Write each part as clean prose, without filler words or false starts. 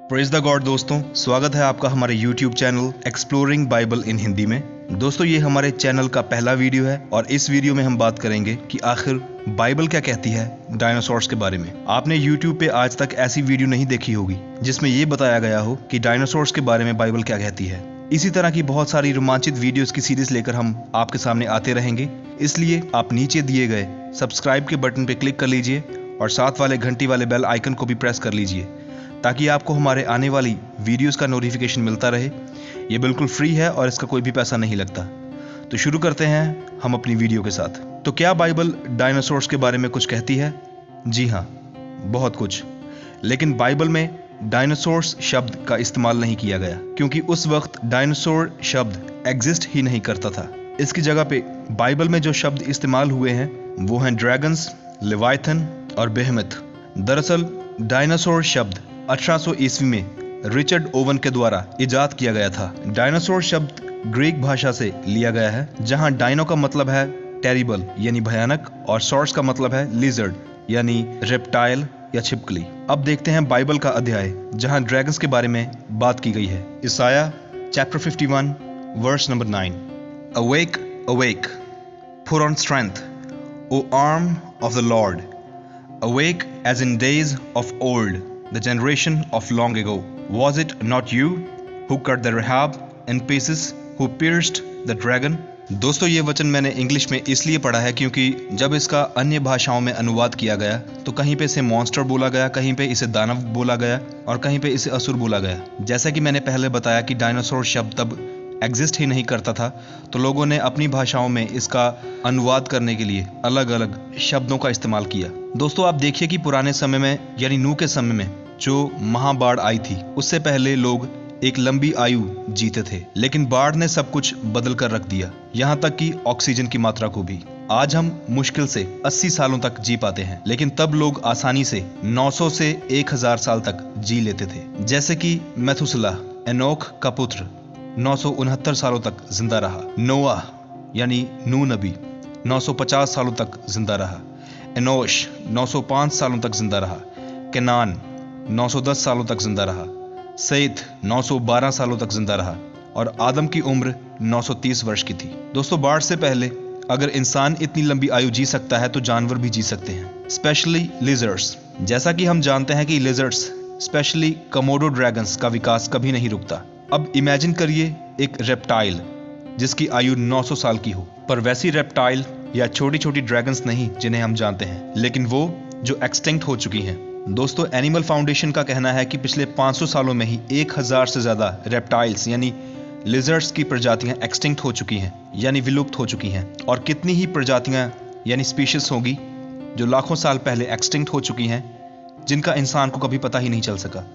Praise the God दोस्तों, स्वागत है आपका हमारे YouTube चैनल एक्सप्लोरिंग बाइबल इन हिंदी में। दोस्तों, ये हमारे चैनल का पहला वीडियो है और इस वीडियो में हम बात करेंगे कि आखिर बाइबल क्या कहती है डायनासोर्स के बारे में। आपने YouTube पे आज तक ऐसी वीडियो नहीं देखी होगी जिसमें ये बताया गया हो कि डायनासोर्स के बारे में बाइबल क्या कहती है। इसी तरह की बहुत सारी रोमांचित वीडियोस की सीरीज लेकर हम आपके सामने आते रहेंगे, इसलिए आप नीचे दिए गए सब्सक्राइब के बटन पे क्लिक कर लीजिए और साथ वाले घंटी वाले बेल आइकन को भी प्रेस कर लीजिए ताकि आपको हमारे आने वाली वीडियोस का नोटिफिकेशन मिलता रहे। ये बिल्कुल फ्री है और इसका कोई भी पैसा नहीं लगता। तो शुरू करते हैं हम अपनी वीडियो के साथ। तो क्या बाइबल डायनासोर्स के बारे में कुछ कहती है? जी हाँ, बहुत कुछ। लेकिन बाइबल में डायनासोर्स शब्द का इस्तेमाल नहीं किया गया क्योंकि उस वक्त डायनासोर शब्द एग्जिस्ट ही नहीं करता था। इसकी जगह पे बाइबल में जो शब्द इस्तेमाल हुए हैं वो हैं ड्रैगन्स, लेवाइथन और बेहेमथ। दरअसल डायनासोर शब्द 1800 ईस्वी में रिचर्ड ओवन के द्वारा इजाद किया गया था। डायनासोर शब्द ग्रीक भाषा से लिया गया है, जहां डायनो का मतलब है टेरिबल यानी भयानक और सॉर्स का मतलब है लिजर्ड यानी रेप्टाइल या छिपकली। अब देखते हैं बाइबल का अध्याय जहां ड्रैगन्स के बारे में बात की गई है। Isaiah chapter 51 verse number 9। Awake awake, put on strength, O arm of the Lord, awake as in days of old, the generation of long ago. Was it not you who cut the Rahab in pieces, who pierced the dragon? दोस्तों, ये वचन मैंने English में इसलिए पढ़ा है क्योंकि जब इसका अन्य भाषाओं में अनुवाद किया गया तो कहीं पे इसे मॉन्स्टर बोला गया, कहीं पे इसे दानव बोला गया और कहीं पे इसे असुर बोला गया। जैसा कि मैंने पहले बताया कि डायनासोर शब्द तब एग्जिस्ट ही नहीं करता था, तो लोगों ने अपनी भाषाओं में इसका अनुवाद करने के लिए अलग अलग शब्दों का इस्तेमाल किया। दोस्तों, आप देखिए कि पुराने समय में यानी नूह के समय में जो महाबाढ़ आई थी, उससे पहले लोग एक लंबी आयु जीते थे, लेकिन बाढ़ ने सब कुछ बदल कर रख दिया, यहाँ तक कि ऑक्सीजन की मात्रा को भी। आज हम मुश्किल से 80 सालों तक जी पाते हैं, लेकिन तब लोग आसानी से 900 से 1000 साल तक जी लेते थे। जैसे कि मैथुसला, एनोख का पुत्र, 969 सालों तक जिंदा रहा। नोआह यानी नूह नबी 950 सालों तक जिंदा रहा। एनोश 905 सालों तक जिंदा रहा। केनान 910 सालों तक जिंदा रहा। सैत 912 सालों तक जिंदा रहा और आदम की उम्र 930 वर्ष की थी। दोस्तों, बाढ़ से पहले अगर इंसान इतनी लंबी आयु जी सकता है तो जानवर भी जी सकते हैं, स्पेशली लिजर्ड्स। जैसा कि हम जानते हैं कि लिजर्ड्स स्पेशली कमोडो ड्रैगन्स का विकास कभी नहीं रुकता। अब इमेजिन करिए एक रेप्टाइल जिसकी आयु 900 साल की हो, पर वैसी रेप्टाइल या छोटी छोटी ड्रैगन्स नहीं जिन्हें हम जानते हैं, लेकिन वो जो एक्सटिंक्ट हो चुकी हैं। दोस्तों, एनिमल फाउंडेशन का कहना है कि पिछले 500 सालों में ही 1000 से ज्यादा रेप्टाइल्स यानी लिजर्ड्स की प्रजातियां एक्सटिंक्ट हो चुकी हैं यानी विलुप्त हो चुकी हैं, और कितनी ही प्रजातियां यानी स्पीशीज होगी जो लाखों साल पहले एक्सटिंक्ट हो चुकी हैं, जिनका इंसान को कभी पता ही नहीं चल सका।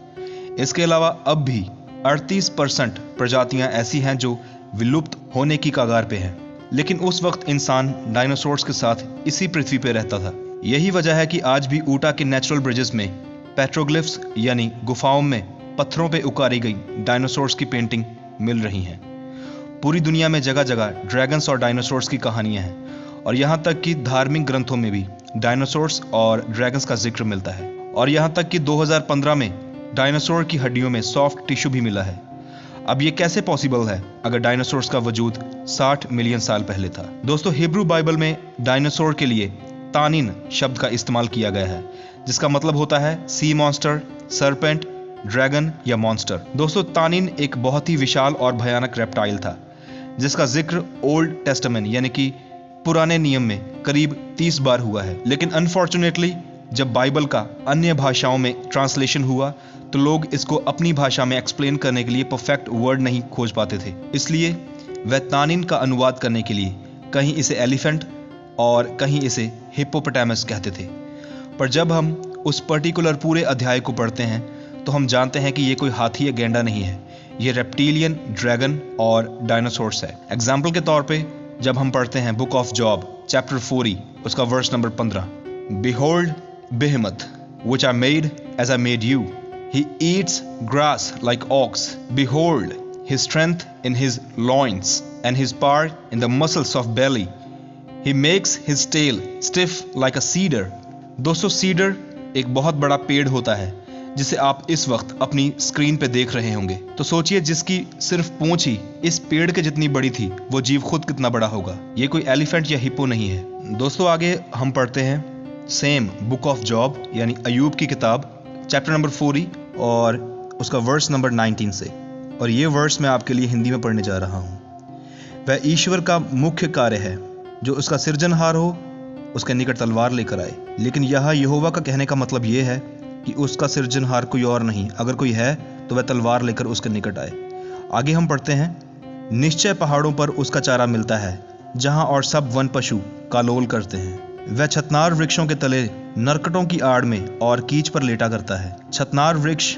इसके अलावा अब भी 38% प्रजातियां ऐसी हैं जो विलुप्त होने की कगार पे हैं, लेकिन उस वक्त इंसान डायनासोर्स के साथ इसी पृथ्वी पे रहता था। यही वजह है कि आज भी ऊटा के नेचुरल ब्रिजेस में पेट्रोग्लिफ्स यानी गुफाओं में पत्थरों पे उकारी गई डायनासोर्स की पेंटिंग मिल रही हैं। पूरी दुनिया में जगह जगह ड्रैगन्स और डायनासोर्स की कहानियां हैं और यहाँ तक कि धार्मिक ग्रंथों में भी डायनासोर्स और ड्रैगन्स का जिक्र मिलता है। और यहाँ तक कि 2015 में डायनासोर की हड्डियों में सॉफ्ट टिश्यू भी मिला है। अब ये कैसे पॉसिबल है अगर डायनासोर्स का वजूद 60 मिलियन साल पहले था? दोस्तों, हिब्रू बाइबल में डायनासोर के लिए तानिन शब्द का इस्तेमाल किया गया है, जिसका मतलब होता है सी मॉन्स्टर, सरपेंट, ड्रैगन या मॉन्स्टर। दोस्तों, तानिन एक बहुत ही विशाल और भयानक रेप्टाइल था जिसका जिक्र ओल्ड टेस्टामेंट यानी कि पुराने नियम में करीब 30 बार हुआ है। लेकिन अनफॉर्चुनेटली जब बाइबल का अन्य भाषाओं में ट्रांसलेशन हुआ तो लोग इसको अपनी भाषा में एक्सप्लेन करने के लिए परफेक्ट वर्ड नहीं खोज पाते थे, इसलिए वह तानिन का अनुवाद करने के लिए कहीं इसे एलिफेंट और कहीं इसे हिप्पोपोटामस कहते थे। पर जब हम उस पर्टिकुलर पूरे अध्याय को पढ़ते हैं तो हम जानते हैं कि ये कोई हाथी या गेंडा नहीं है, ये रेप्टिलियन, ड्रैगन और डायनासोर्स है। एग्जाम्पल के तौर पे जब हम पढ़ते हैं बुक ऑफ जॉब चैप्टर 40 उसका verse number 15, Behold Behemoth, which I made as I made you. He eats grass like ox. Behold his strength in his loins, and his power in the muscles of belly. He makes his tail stiff like a cedar. दोस्तों, cedar एक बहुत बड़ा पेड़ होता है जिसे आप इस वक्त अपनी स्क्रीन पे देख रहे होंगे। तो सोचिए, जिसकी सिर्फ पूंछ ही इस पेड़ के जितनी बड़ी थी, वो जीव खुद कितना बड़ा होगा। ये कोई एलिफेंट या हिप्पो नहीं है। दोस्तों आगे हम पढ़ते हैं सेम बुक ऑफ जॉब यानी अयूब की किताब, चैप्टर नंबर 40 और उसका वर्स नंबर 19 से। और ये वर्स मैं आपके लिए हिंदी में पढ़ने जा रहा हूँ। वह ईश्वर का मुख्य कार्य है जो उसका सृजनहार हो उसके निकट तलवार लेकर आए। लेकिन यहाँ यहोवा का कहने का मतलब ये है कि उसका सृजनहार कोई और नहीं, अगर कोई है तो वह तलवार लेकर उसके निकट आए। आगे हम पढ़ते हैं, निश्चय पहाड़ों पर उसका चारा मिलता है जहाँ और सब वन पशु कालोल करते हैं। वह छतनार वृक्षों के तले नरकटों की आड़ में और कीच पर लेटा करता है। छतनार वृक्ष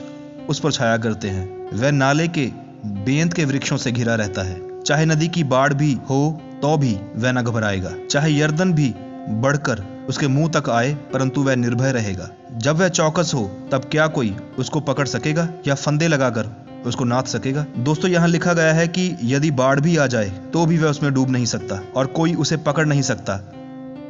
उस पर छाया करते हैं। वह नाले के बेंत के वृक्षों से घिरा रहता है। चाहे नदी की बाढ़ भी हो तो भी वह न घबराएगा, चाहे यर्दन भी बढ़कर उसके मुंह तक आए, परंतु वह निर्भय रहेगा। जब वह चौकस हो तब क्या कोई उसको पकड़ सकेगा या फंदे लगाकर उसको नाथ सकेगा। दोस्तों यहाँ लिखा गया है कि यदि बाढ़ भी आ जाए तो भी वह उसमें डूब नहीं सकता और कोई उसे पकड़ नहीं सकता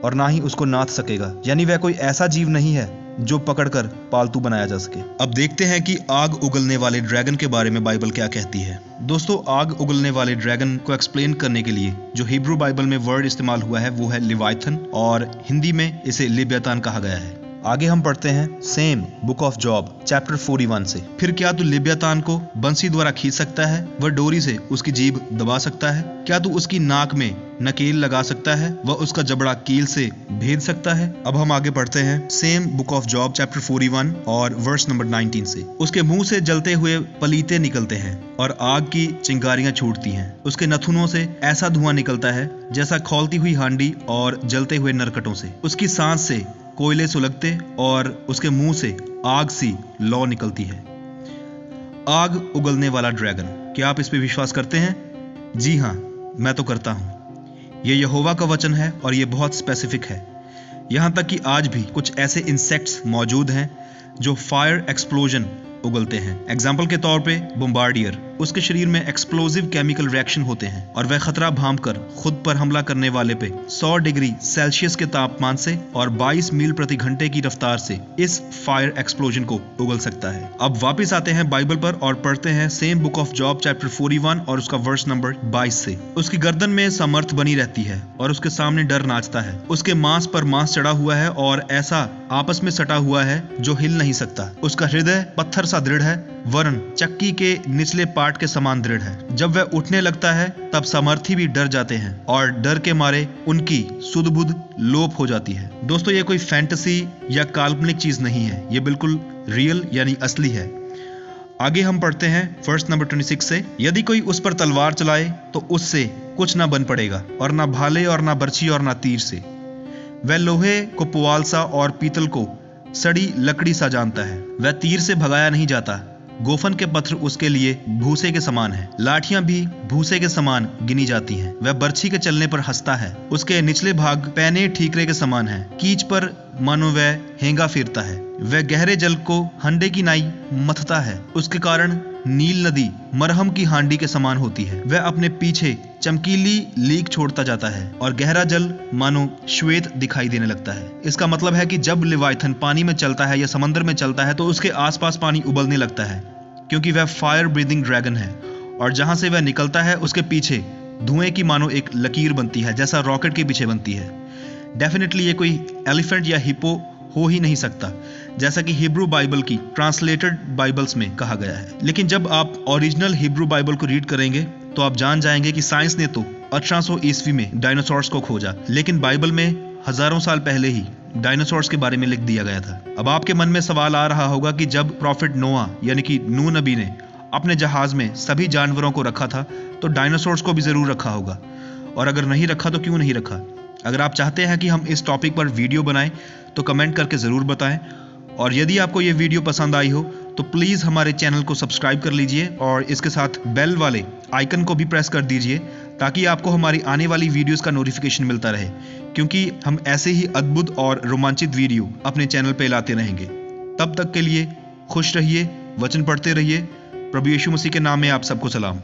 और ना ही उसको नाथ सकेगा। यानी वह कोई ऐसा जीव नहीं है जो पकड़कर पालतू बनाया जा सके। अब देखते हैं कि आग उगलने वाले ड्रैगन के बारे में बाइबल क्या कहती है। दोस्तों आग उगलने वाले ड्रैगन को एक्सप्लेन करने के लिए जो हिब्रू बाइबल में वर्ड इस्तेमाल हुआ है वो है लिवाइथन, और हिंदी में इसे लिब्यातान कहा गया है। आगे हम पढ़ते हैं same book of job chapter 41 से। फिर क्या तू लिब्यातान को बंसी द्वारा खींच सकता है? वह डोरी से उसकी जीभ दबा सकता है? क्या तू उसकी नाक में नकेल लगा सकता है? वह उसका जबड़ा कील से भेद सकता है? अब हम आगे पढ़ते हैं same book of job chapter 41 और वर्स नंबर 19 से। उसके मुंह से जलते हुए पलीते निकलते हैं और आग की चिंगारियां छूटती हैं। उसके नथुनों से ऐसा धुआं निकलता है जैसा खौलती हुई हांडी और जलते हुए नरकटों से। उसकी सांस से कोयले सुलगते और उसके मुंह से आग सी लौ निकलती है। आग उगलने वाला ड्रैगन, क्या आप इस पे विश्वास करते हैं? जी हाँ, मैं तो करता हूं। ये यहोवा का वचन है और ये बहुत स्पेसिफिक है। यहां तक कि आज भी कुछ ऐसे इंसेक्ट्स मौजूद हैं जो फायर एक्सप्लोजन उगलते हैं। एग्जाम्पल के तौर पे बम्बार्डियर, उसके शरीर में एक्सप्लोजिव केमिकल रिएक्शन होते हैं और वह खतरा भांपकर खुद पर हमला करने वाले पे 100 डिग्री सेल्सियस के तापमान से और 22 मील प्रति घंटे की रफ्तार से इस फायर एक्सप्लोजन को उगल सकता है। अब वापस आते हैं बाइबल पर और पढ़ते हैं same book of job chapter 41 और उसका वर्स नंबर 22 से। उसकी गर्दन में सामर्थ बनी रहती है और उसके सामने डर नाचता है। उसके मांस पर मांस चढ़ा हुआ है और ऐसा आपस में सटा हुआ है जो हिल नहीं सकता। उसका हृदय पत्थर सा दृढ़ है, वरन चक्की के निचले पार्ट के समान दृढ़ है। जब वह उठने लगता है तब सामर्थी भी डर जाते हैं और डर के मारे उनकी सुध बुध लोप हो जाती है। दोस्तों ये कोई फैंटेसी या काल्पनिक चीज नहीं है, ये बिल्कुल रियल यानी असली है। आगे हम पढ़ते हैं वर्स नंबर 26 से। यदि कोई उस पर तलवार चलाए तो उससे कुछ ना बन पड़ेगा, और ना भाले और ना बर्छी और ना तीर से। वह लोहे को पुआल सा और पीतल को सड़ी लकड़ी सा जानता है। वह तीर से भगाया नहीं जाता। गोफन के पत्थर उसके लिए भूसे के समान है, लाठियां भी भूसे के समान गिनी जाती हैं। वह बर्छी के चलने पर हंसता है। उसके निचले भाग पैने ठीकरे के समान है। कीच पर मानो वह हेंगा फिरता है। वह गहरे जल को हंडे की नाई मथता है। उसके कारण नील नदी मरहम की हांडी के समान होती है। वह अपने पीछे चमकीली लीक छोड़ता जाता है और गहरा जल मानो श्वेत दिखाई देने लगता है। इसका मतलब है कि जब लिवाइथन पानी में चलता है या समंदर में चलता है तो उसके आसपास पानी उबलने लगता है, क्योंकि वह फायर ब्रीदिंग ड्रैगन है। और जहां से वह निकलता है उसके पीछे धुएं की मानो एक लकीर बनती है, जैसा रॉकेट के पीछे बनती है। डेफिनेटली ये कोई एलिफेंट या हिप्पो हो ही नहीं सकता, जैसा कि हिब्रू बाइबल की ट्रांसलेटेड बाइबल्स में कहा गया है। लेकिन जब आप ओरिजिनल हिब्रू बाइबल को रीड करेंगे तो आप जान जाएंगे कि साइंस ने तो 1800 ईस्वी में डायनासोर्स को खोजा, लेकिन बाइबल में हजारों साल पहले ही डायनासोर्स के बारे में लिख दिया गया था। अब आपके मन में सवाल आ रहा होगा कि जब प्रॉफिट नोआ यानी कि नूह नबी ने अपने जहाज में सभी जानवरों को रखा था तो डायनासोर्स को भी जरूर रखा होगा, और अगर नहीं रखा तो क्यों नहीं रखा? अगर आप चाहते हैं कि हम इस टॉपिक पर वीडियो बनाएं तो कमेंट करके ज़रूर बताएं, और यदि आपको ये वीडियो पसंद आई हो तो प्लीज़ हमारे चैनल को सब्सक्राइब कर लीजिए और इसके साथ बेल वाले आइकन को भी प्रेस कर दीजिए ताकि आपको हमारी आने वाली वीडियोस का नोटिफिकेशन मिलता रहे, क्योंकि हम ऐसे ही अद्भुत और रोमांचित वीडियो अपने चैनल पे लाते रहेंगे। तब तक के लिए खुश रहिए, वचन पढ़ते रहिए। प्रभु यीशु मसीह के नाम में आप सबको सलाम।